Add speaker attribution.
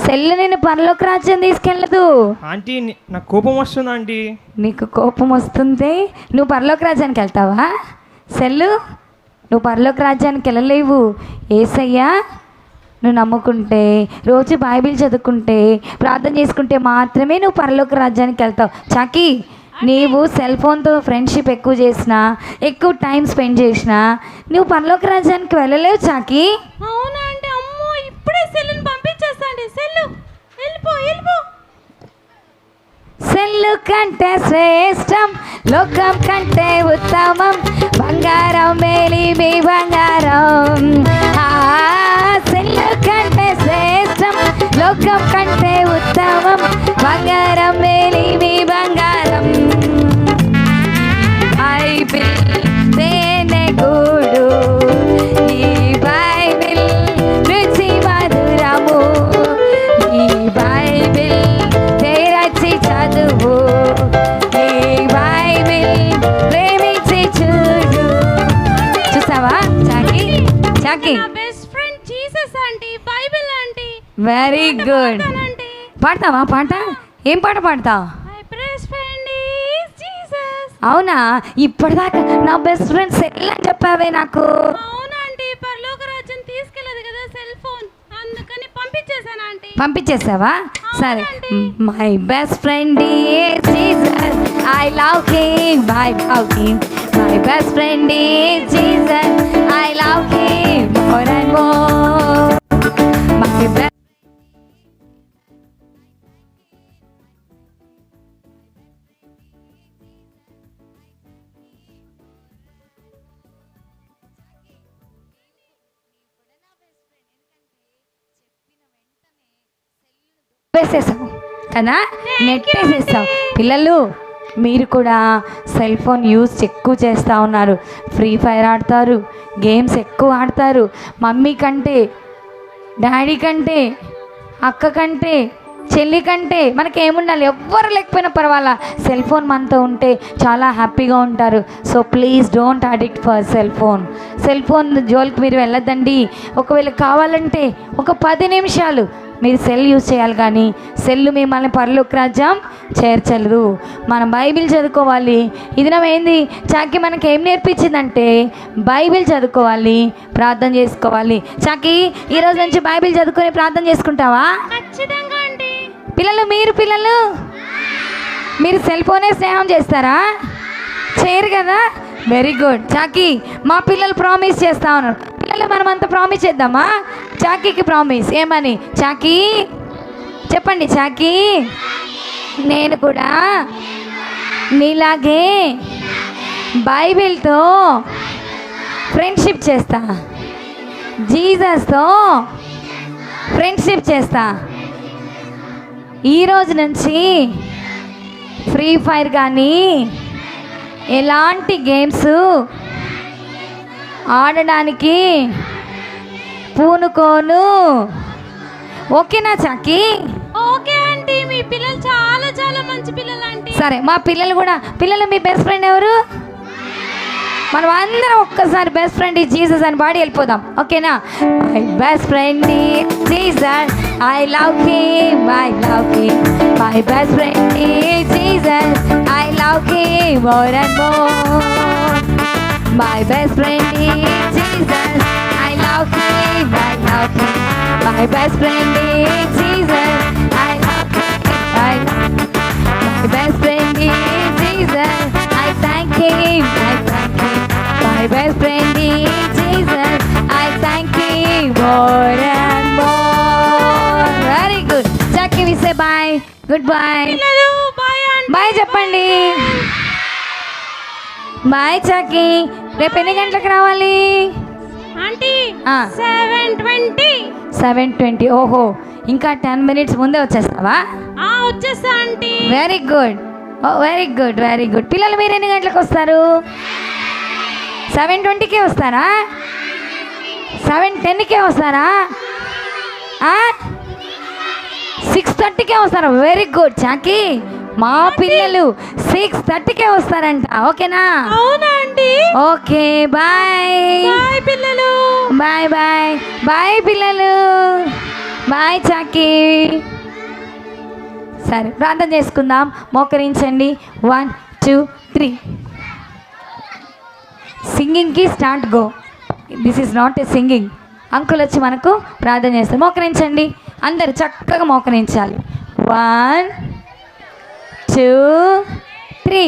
Speaker 1: Cell నేను పరలోక రాజ్యం తీసుకెళ్ళదు.
Speaker 2: ఆంటీ నాకు కోపం వస్తుంది ఆంటీ.
Speaker 1: నీకు కోపం వస్తుంది, నువ్వు పరలోక రాజ్యానికి వెళ్తావా? సెల్లు, నువ్వు పరలోక రాజ్యానికి వెళ్ళలేవు. యేసయ్యా నువ్వు నమ్ముకుంటే, రోజు బైబిల్ చదువుకుంటే, ప్రార్థన చేసుకుంటే మాత్రమే నువ్వు పరలోక రాజ్యానికి వెళ్తావు. చాకి, నీవు సెల్ ఫోన్తో ఫ్రెండ్షిప్ ఎక్కువ చేసినా, ఎక్కువ టైం స్పెండ్ చేసినా నువ్వు పరలోక రాజ్యానికి వెళ్ళలేవు చాకి.
Speaker 3: అవునా అంటే అమ్మో, ఇప్పుడే సెల్లుని పంపించేస్తాండి. సెల్లు వెళ్ళిపో.
Speaker 1: సెల్లు కంటే శ్రేష్టం, లోకం కంటే ఉత్తమం, బంగారం మేలిమి బంగారం. సెల్లు కంటే శ్రేష్టం, లోకం కంటే ఉత్తమం, బంగారం మేలిమి బంగారం. బైబిల్ తేనెగూడు, ఈ బైబిల్ రుచి మధురము, ఈ బైబిల్ తెరచి చదువు, ఈ బైబిల్ ప్రేమించి చూడు. చూసావా చాకి? చాకి
Speaker 3: నా best friend Jesus aunty, Bible aunty.
Speaker 1: Very good. పాడతావా పాట? ఏం పాట పాడతావు?
Speaker 3: My best friend is Jesus.
Speaker 1: అవునా? ఇప్పటిదాకా నా బెస్ట్ ఫ్రెండ్ సెల్ అని చెప్పావే నాకు.
Speaker 3: అవునా ఆంటీ, పరలోక రాజ్యం తీసుకెళ్ళదు కదా సెల్ ఫోన్, అందుకని పంపించేశాను ఆంటీ.
Speaker 1: పంపించేసావా? సరే. My best friend is Jesus, I love him, I love him. My best friend is Jesus, I love him more and more. My best వేసేసావు కదా, నెట్ వేసేసావు. పిల్లలు మీరు కూడా సెల్ ఫోన్ యూజ్ ఎక్కువ చేస్తూ ఉన్నారు. ఫ్రీ ఫైర్ ఆడతారు, గేమ్స్ ఎక్కువ ఆడతారు. మమ్మీ కంటే, డాడీ కంటే, అక్క కంటే, చెల్లి కంటే మనకేముండాలి? ఎవ్వరు లేకపోయినా పర్వాలా, సెల్ ఫోన్ మనతో ఉంటే చాలా హ్యాపీగా ఉంటారు. So please don't addict for cell phone. Cell phone జోలికి మీరు వెళ్ళొద్దండి. ఒకవేళ కావాలంటే ఒక 10 నిమిషాలు మీరు సెల్ యూజ్ చేయాలి, కానీ సెల్ మిమ్మల్ని పరలోక రాజ్యం చేర్చలేదు. మనం బైబిల్ చదువుకోవాలి. ఇది ఏంది చాకి మనకి ఏం నేర్పించిందంటే బైబిల్ చదువుకోవాలి, ప్రార్థన చేసుకోవాలి. చాకి ఈరోజు నుంచి బైబిల్ చదువుకొని ప్రార్థన చేసుకుంటావా?
Speaker 3: ఖచ్చితంగా ఆంటీ.
Speaker 1: పిల్లలు మీరు సెల్ ఫోనే స్నేహం చేస్తారా? చేయరు కదా. Very good Chaki. మా పిల్లలు ప్రామిస్ చేస్తా ఉన్నారు. పిల్లలు మనం అంత ప్రామిస్ చేద్దామా? చాకీకి ప్రామిస్ ఏమని? చాకీ చెప్పండి. చాకీ, నేను కూడా నీలాగే బైబిల్తో ఫ్రెండ్షిప్ చేస్తా, జీసస్తో ఫ్రెండ్షిప్ చేస్తా. ఈరోజు నుంచి ఫ్రీ ఫైర్ కానీ ఎలాంటి గేమ్స్ ఆడడానికి పూనుకోను. ఓకేనా చాకి?
Speaker 3: Okay aunty. మీ పిల్లలు చాలా చాలా మంచి పిల్లలు ఆంటీ.
Speaker 1: సరే, మా పిల్లలు కూడా. పిల్లలు మీ బెస్ట్ ఫ్రెండ్ ఎవరు? మనం అందరం ఒక్కసారి బెస్ట్ ఫ్రెండ్ ఈ జీసస్ అని పాడి వెళ్ళిపోదాం. ఓకేనా? My best friend is Jesus, I love him, I love him. My best friend is Jesus, I love him more and more. My best friend is Jesus, I love him, I love him. My best friend is Jesus, I love him, I love him. My best friend is Jesus, I thank him, I thank him. My best friend is Jesus, I thank him more and more. Very good. Jackie, we say bye. Goodbye.
Speaker 3: పిల్లలు bye aunty.
Speaker 1: Bye చెప్పండి. Bye చాకి. రేపు ఎన్ని గంటలకు రావాలి
Speaker 3: aunty?
Speaker 1: ఆ.
Speaker 3: 7:20.
Speaker 1: 7:20. ఓహో, ఇంకా 10 minutes ముందే వచ్చేస్తావా?
Speaker 3: వచ్చేస్తా aunty.
Speaker 1: Very good. Very good, very good. పిల్లలు మీరు ఎన్ని గంటలకు వస్తారు? 7:20కే వస్తారా? 7:10కే వస్తారా? 6:30కే వస్తారా? Very good Chaki. మా పిల్లలు 6:30కే వస్తారంట. ఓకేనా?
Speaker 3: అవునా ఆంటీ?
Speaker 1: Okay, bye.
Speaker 3: బాయ్ పిల్లలు.
Speaker 1: Bye bye. బాయ్ పిల్లలు. బాయ్ చాకీ. సరే ప్రార్థన చేసుకుందాం. మోకరించండి. 1 2 3. సింగింగ్కి start go. This is not a singing. Uncle వచ్చి మనకు ప్రార్థన చేస్తారు. మోకరించండి. అందరు చక్కగా మోకరించాలి. 1 2 3.